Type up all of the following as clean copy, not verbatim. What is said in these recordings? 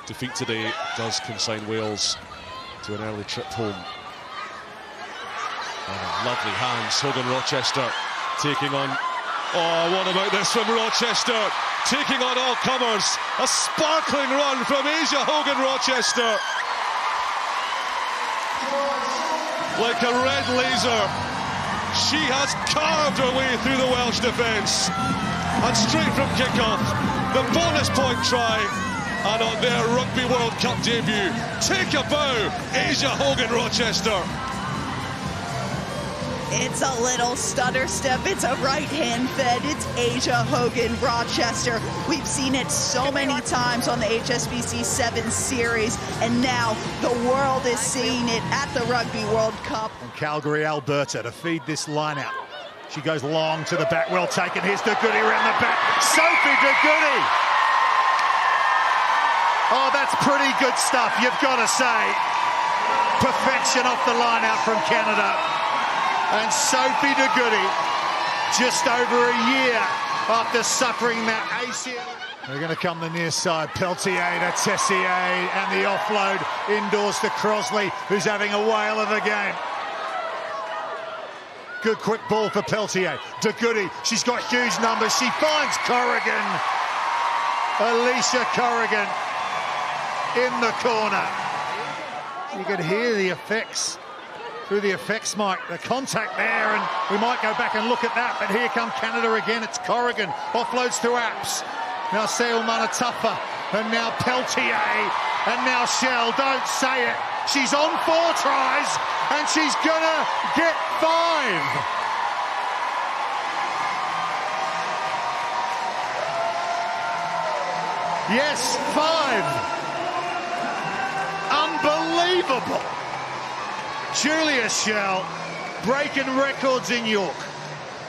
defeat today does consign Wales to an early trip home. Lovely hands, Hogan-Rochester taking on... Oh, what about this from Rochester? Taking on all comers. A sparkling run from Asia Hogan-Rochester. Like a red laser, she has carved her way through the Welsh defence. And straight from kick-off, the bonus point try. And on their Rugby World Cup debut, take a bow, Asia Hogan-Rochester. It's a little stutter step, it's a right-hand fed, it's Asia Hogan-Rochester. We've seen it so many times on the HSBC 7 series, and now the world is seeing it at the Rugby World Cup. And Calgary, Alberta to feed this line-out. She goes long to the back, well taken. Here's de Goede around the back. Sophie de Goede. Oh, that's pretty good stuff, you've got to say. Perfection off the line-out from Canada. And Sophie de Goede, just over a year after suffering that ACL. They're going to come the near side. Peltier to Tessier, and the offload indoors to Crosley, who's having a whale of a game. Good quick ball for Peltier. De Goede, she's got huge numbers. She finds Corrigan. Alicia Corrigan in the corner. You can hear the effects. Through the effects mic, the contact there, and we might go back and look at that, but here come Canada again. It's Corrigan, offloads to Apps. Now Seo Manatafa, and now Peltier, and now Shell. Don't say it. She's on 4 tries, and she's gonna get 5. Yes, 5. Unbelievable. Julia Shell breaking records in York.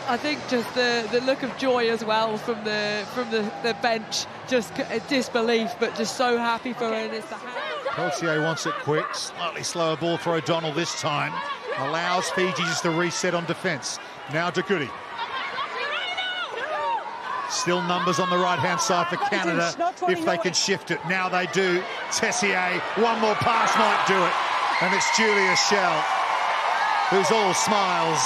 I think just the look of joy as well from the bench, just disbelief, but just so happy for her. And it's the Peltier wants it quick, slightly slower ball for O'Donnell this time. Allows Fiji just to reset on defence. Now de Goede. Still numbers on the right-hand side for Canada if they can shift it. Now they do. Tessier, one more pass might do it. And it's Julia Shell, who's all smiles.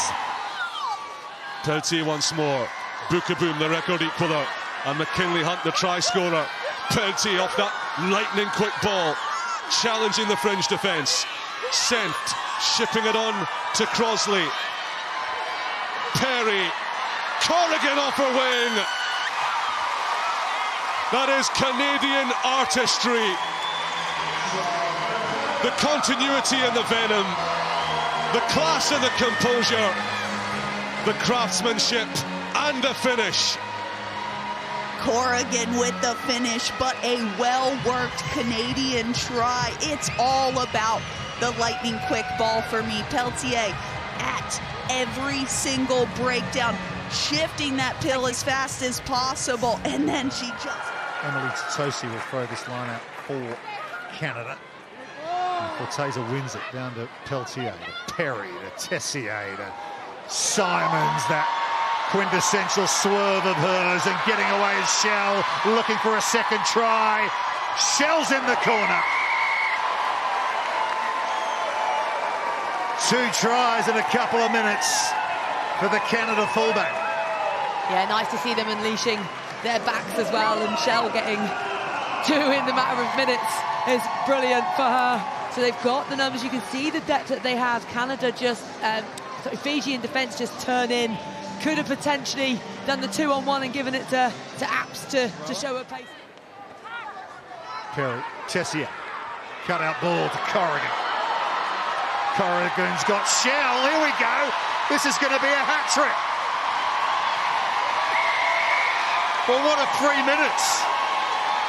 Peltier once more. Bookaboom, the record equaler. And McKinley Hunt, the try scorer. Peltier off that lightning quick ball. Challenging the fringe defence. Sent, shipping it on to Crosley. Perry. Corrigan off her wing. That is Canadian artistry. The continuity and the venom, the class and the composure, the craftsmanship and the finish. Corrigan with the finish, but a well-worked Canadian try. It's all about the lightning quick ball for me. Peltier at every single breakdown, shifting that pill as fast as possible, and then she just... Emily Tosi will throw this line out for Canada. Forteza wins it down to Peltier, to Perry, to Tessier, to Simons, that quintessential swerve of hers, and getting away is Shell, looking for a second try. Shell's in the corner. 2 tries in a couple of minutes for the Canada fullback. Yeah, nice to see them unleashing their backs as well, and Shell getting 2 in the matter of minutes is brilliant for her. So they've got the numbers, you can see the depth that they have. Canada just, Fiji in defence just turn in. Could have potentially done the 2-on-1 and given it to Apps to show her pace. Perry, Tessier, cut out ball to Corrigan. Corrigan's got Shell, here we go. This is going to be a hat-trick. Well, what a 3 minutes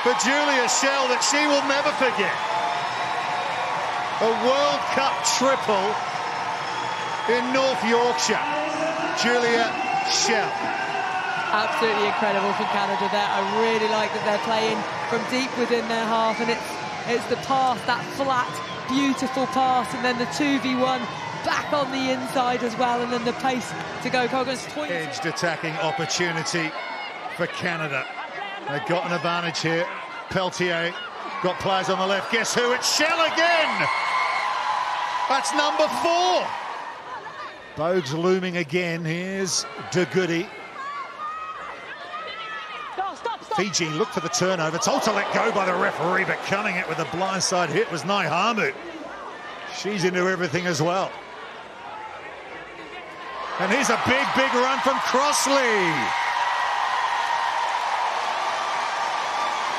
for Julia Shell that she will never forget. A World Cup triple in North Yorkshire. Julia Shell. Absolutely incredible from Canada there. I really like that they're playing from deep within their half, and it's the pass, that flat, beautiful pass, and then the 2v1 back on the inside as well, and then the pace to go. Corrigan's edged attacking opportunity for Canada. They've got an advantage here. Peltier Got players on the left. Guess who? It's Shell again. That's number 4. Bogues looming again. Here's de Goede. Fiji look for the turnover. It's all to let go by the referee, but cutting it with a blindside hit was Naihamu. She's into everything as well. And here's a big, big run from Crossley.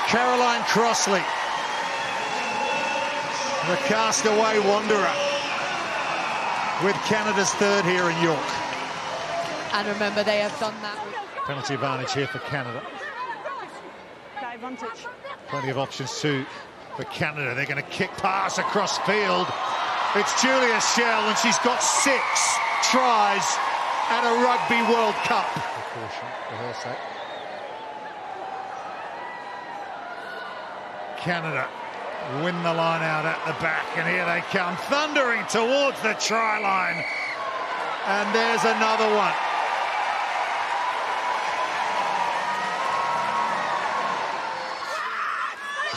Caroline Crossley, the castaway wanderer, with Canada's 3rd here in York. And remember, they have done that. Penalty advantage here for Canada. Advantage. Plenty of options too for Canada. They're going to kick pass across field. It's Julia Shell, and she's got 6 tries at a Rugby World Cup. Precaution for her sake. Canada win the line out at the back, and here they come, thundering towards the try line. And there's another one.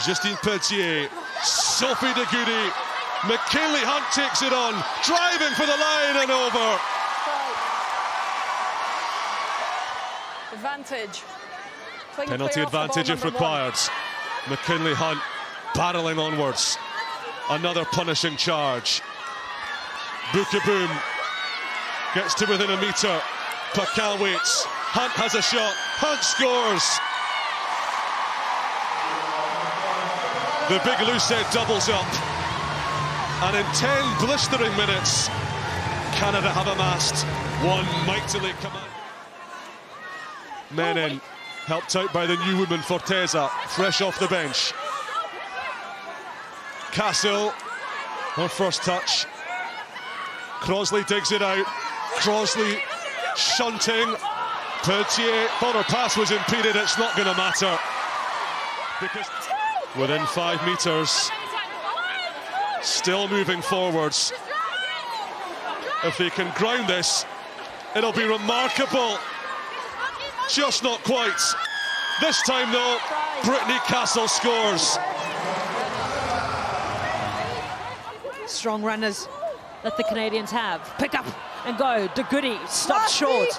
Justine Pelletier, Sophie de Goede, McKinley Hunt takes it on, driving for the line and over. Advantage. Penalty advantage if required. McKinley Hunt barreling onwards. Another punishing charge. Bukaboom gets to within a metre. Pakal waits. Hunt has a shot. Hunt scores. The big Lucette doubles up, and in 10 blistering minutes, Canada have amassed one mightily command. Menin, helped out by the new woman Forteza, fresh off the bench. Castle, her first touch. Crossley digs it out. Crossley shunting. Pelletier thought her pass was impeded. It's not going to matter, because within 5 metres, still moving forwards. If they can ground this, it'll be remarkable. Just not quite. This time though, Brittany Castle scores. Strong runners that the Canadians have. Pick up and go. De Goede stopped short.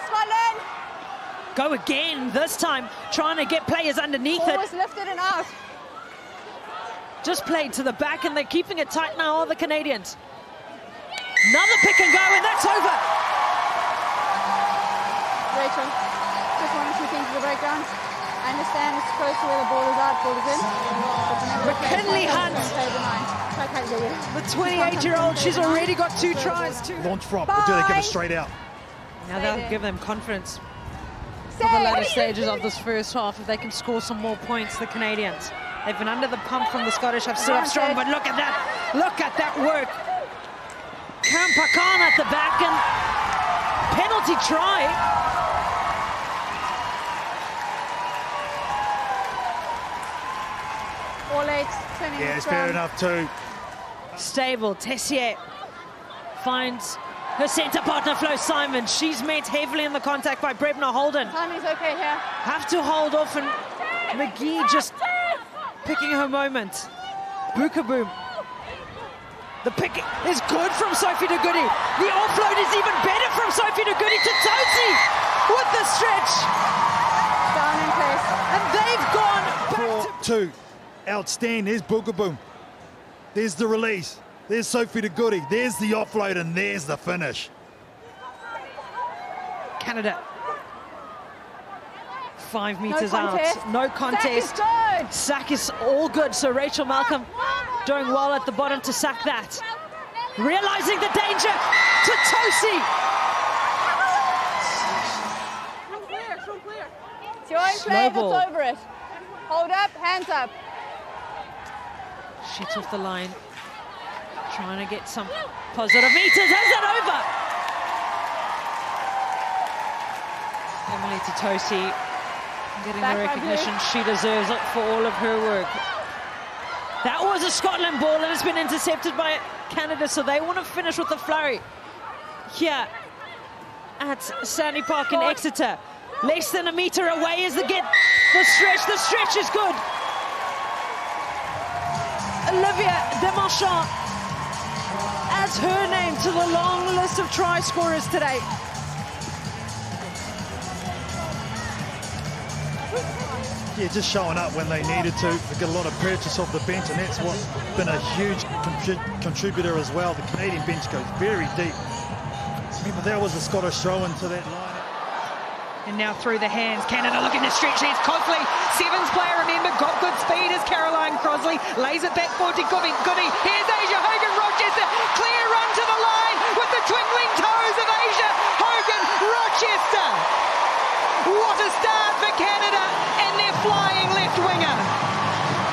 Go again, this time trying to get players underneath it. Always lifted and out. Just played to the back, and they're keeping it tight now, all the Canadians. Another pick and go, and that's over. Rachel, just 1 or 2 things for the breakdowns. I understand it's close to where the ball is out, ball is in. McKinley Hunt, the 28-year-old, she's already got 2 tries. Launch from, or do they give it straight out? Now that'll give them confidence for the latter stages of this first half, if they can score some more points, the Canadians. They've been under the pump from the Scottish, have stood up strong, but look at that work. Kampakan at the back, and penalty try. All 8, turning. Yeah, it's fair enough too. Stable, Tessier finds her centre partner, Flo Simon. She's met heavily in the contact by Brebna Holden. Timing's okay here. Have to hold off, and McGee just picking her moment. Bukaboom. The pick is good from Sophie de Goede. The offload is even better from Sophie de Goede to Tosi with the stretch. Down in place. And they've gone back to... 4-2. Outstanding. There's Bukaboom. There's the release. There's Sophie de Goede. There's the offload, and there's the finish. Canada. 5 meters No contest. out. No contest. Sack is good. Sack is all good. So Rachel Malcolm doing well at the bottom to sack that. Realizing the danger to Tosi. It's your own Slow play, ball. it's over it. Hold up, hands up. Shit off the line. Trying to get some positive meters. Has it over? Emily Tosi getting Back the by recognition Blue. she deserves it for all of her work. That was a Scotland ball that has been intercepted by Canada, so they want to finish with a flurry here at Sandy Park in Exeter. Less than a metre away is the stretch. The stretch is good. Olivia Demarchand adds her name to the long list of try scorers today. Yeah, just showing up when they needed to. They get a lot of purchase off the bench, and that's what's been a huge contributor as well. The Canadian bench goes very deep. Remember, there was a Scottish throw into that line. And now through the hands, Canada looking to stretch. Here's Cosley, sevens player, remember, got good speed as Caroline Crosley lays it back forward to Goody. Here's Asia Hogan-Rochester, clear run to the line with the twinkling toes of Asia Hogan-Rochester. What a start for Canada and their flying left winger.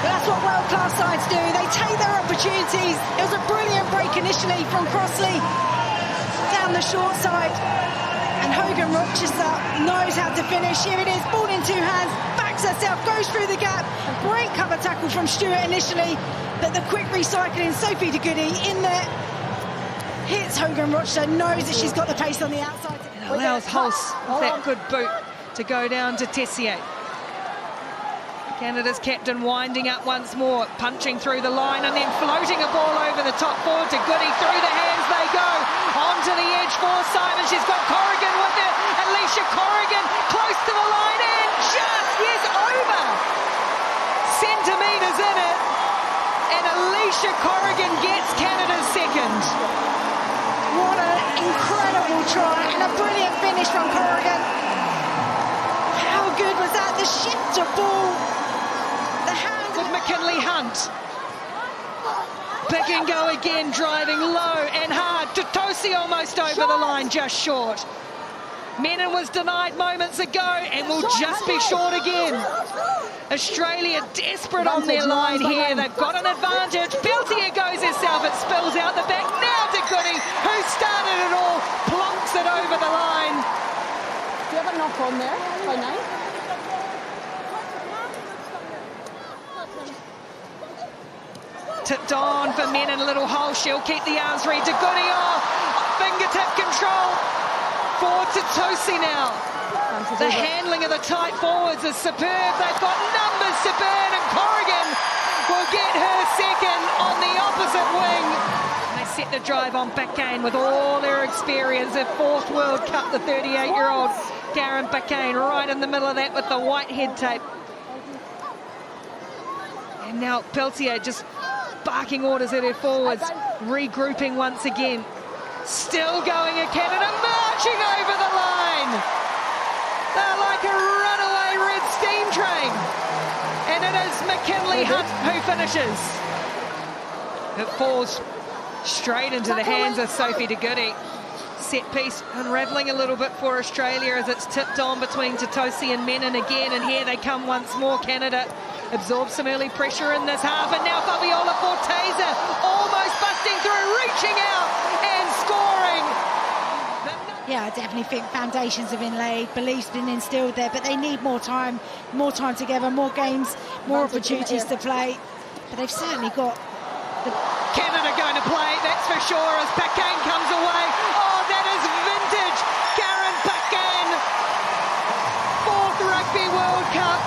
That's what world-class sides do. They take their opportunities. It was a brilliant break initially from Crossley down the short side. And Hogan-Rochester knows how to finish. Here it is, ball in two hands, backs herself, goes through the gap. Great cover tackle from Stewart initially, but the quick recycling, Sophie de Goede in there. Hits Hogan-Rochester, knows that she's got the pace on the outside. And allows Hulse with that good boot to go down to Tessier. Canada's captain winding up once more, punching through the line and then floating a ball over the top forward to Goody. Through the hands they go. Onto the edge for Simon. She's got Corrigan with her. Alicia Corrigan close to the line and just, yes, over. Centimetres in it. And Alicia Corrigan gets Canada's second. What an incredible try and a brilliant finish from Corrigan. How good was that? The shift of ball. The hand with McKinley Hunt. Pick and go again, driving low and hard. Totosi almost over the line, just short. Menon was denied moments ago and will just be short again. Australia desperate on their line here. They've got an advantage. Peltier goes herself. It spills out the back. Now to Goody, who started it all, plonks it over the line. Do you have a knock on there by 9? Tipped on for Menon, a little hole. She'll keep the arms ready to Goody. Oh, fingertip control for Totosi now. The handling of the tight forwards is superb. They've got numbers to burn, and Corrigan will get her second on the opposite wing. They set the drive on Bacane with all their experience. Their fourth World Cup, the 38-year-old Karen Bacane, right in the middle of that with the white head tape. And now Peltier just barking orders at her forwards, regrouping once again. Still going at Canada, marching over the line. They're like a runaway red steam train. And it is McKinley Hunt who finishes. It falls straight into the hands of Sophie de Goede. Set piece unravelling a little bit for Australia as it's tipped on between Totosi and Menon again. And here they come once more. Canada absorbs some early pressure in this half. And now Fabiola Forteza almost busting through, reaching out and scoring. Yeah, I definitely think foundations have been laid, beliefs been instilled there, but they need more time together, more games, more opportunities to play. But they've certainly got the... Canada going to play, that's for sure, as Bacane comes away. Oh, that is vintage Karen Bacane. Fourth Rugby World Cup,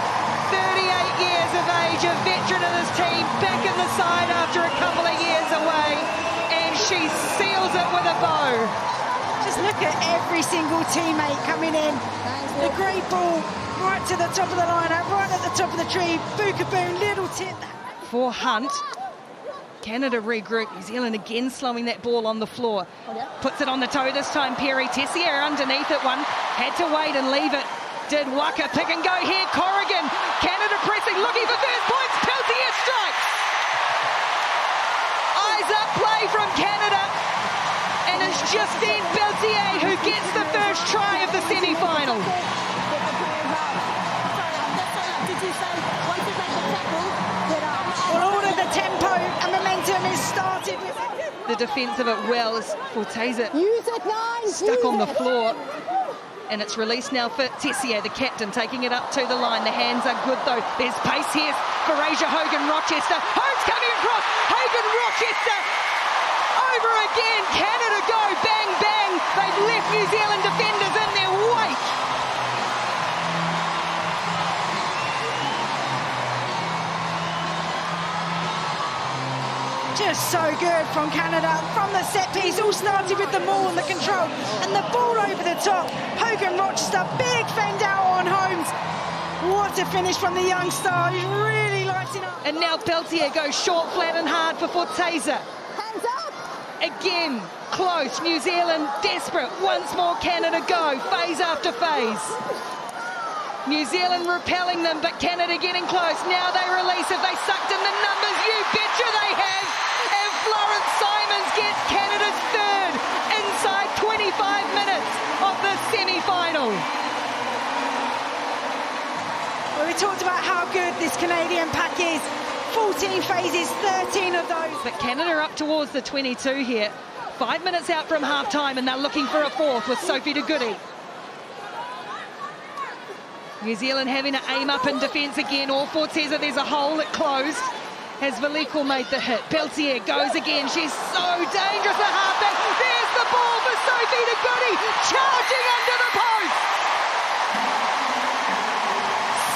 38 years of age, a veteran of this team, back in the side after a couple of years away, and she seals it with a bow. Just look at every single teammate coming in. The great ball right to the top of the lineup, right at the top of the tree. Bookaboon, little tip. For Hunt. Canada regroup. New Zealand again slowing that ball on the floor. Puts it on the toe this time. Perry Tessier underneath it one. Had to wait and leave it. Did Waka pick and go here. Corrigan. Canada pressing, looking for first points. Peltier strikes. Eyes up play from Canada. And it's Justine Peltier who gets the first try of the semi-final. Well, all of the tempo and momentum is started with the defence of it well as Forteza stuck on the floor. And it's released now for Tessier, the captain, taking it up to the line. The hands are good though. There's pace here for Asia Hogan-Rochester. Holmes coming across. Hogan-Rochester over again. Canada go bang bang. They've left New Zealand defenders in their wake. Just so good from Canada, from the set piece, all started with the maul and the control, and the ball over the top. Hogan-Rochester, big fend out on Holmes. What a finish from the young star, he's really lighting up. And now Peltier goes short, flat and hard for Forteza. Hands up! Again, close, New Zealand desperate. Once more Canada go, phase after phase. New Zealand repelling them, but Canada getting close. Now they release. Have they sucked in the numbers? You betcha they have. And Florence Simons gets Canada's third inside 25 minutes of the semi-final. Well, we talked about how good this Canadian pack is. 14 phases, 13 of those. But Canada are up towards the 22 here. 5 minutes out from half-time, and they're looking for a fourth with Sophie de Goede. New Zealand having to aim up in defence again. All Forteza, there's a hole that closed. Has Veliko made the hit? Peltier goes again. She's so dangerous at halfback. There's the ball for Sophie de Goede, charging under the post.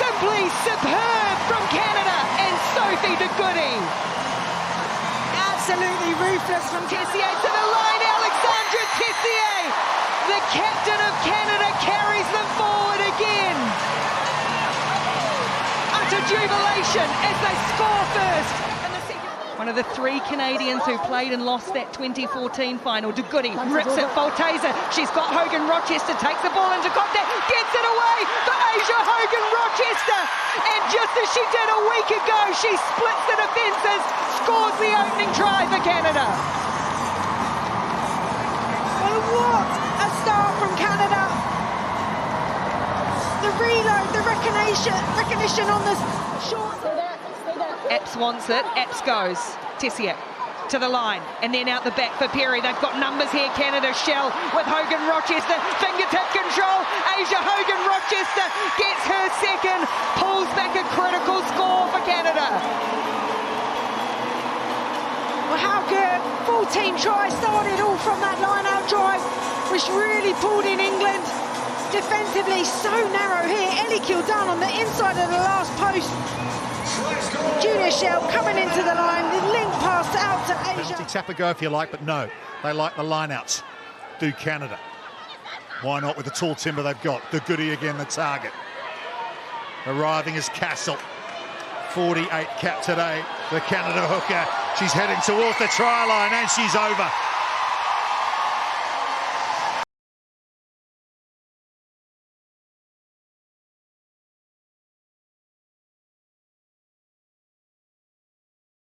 Simply superb from Canada and Sophie de Goede. Absolutely ruthless from Tessier to the line. Alexandra Tessier, the captain of Canada, carries them forward again. Utter jubilation as they score first. One of the three Canadians who played and lost that 2014 final. De Goede rips it, Forteza. She's got Hogan-Rochester, takes the ball into contact, gets it away for Asia Hogan-Rochester. And just as she did a week ago, she splits the defences, scores the opening try for Canada. Well, what a start from Canada. The reload, the recognition on the short. Epps wants it, Epps goes. Tessier to the line, and then out the back for Perry. They've got numbers here, Canada. Shell with Hogan-Rochester, fingertip control. Asia Hogan-Rochester gets her second, pulls back a critical score for Canada. Well, how good. 14 tries started all from that line-out drive, which really pulled in England. Defensively, so narrow here. Ellie Kildan on the inside of the last post. Julia Shell coming into the line, the link pass out to Asia. Tap a go if you like, but no, they like the line-outs. Do Canada. Why not with the tall timber they've got? De Goede again, the target. Arriving as Castle. 48 cap today, the Canada hooker. She's heading towards the try line and she's over.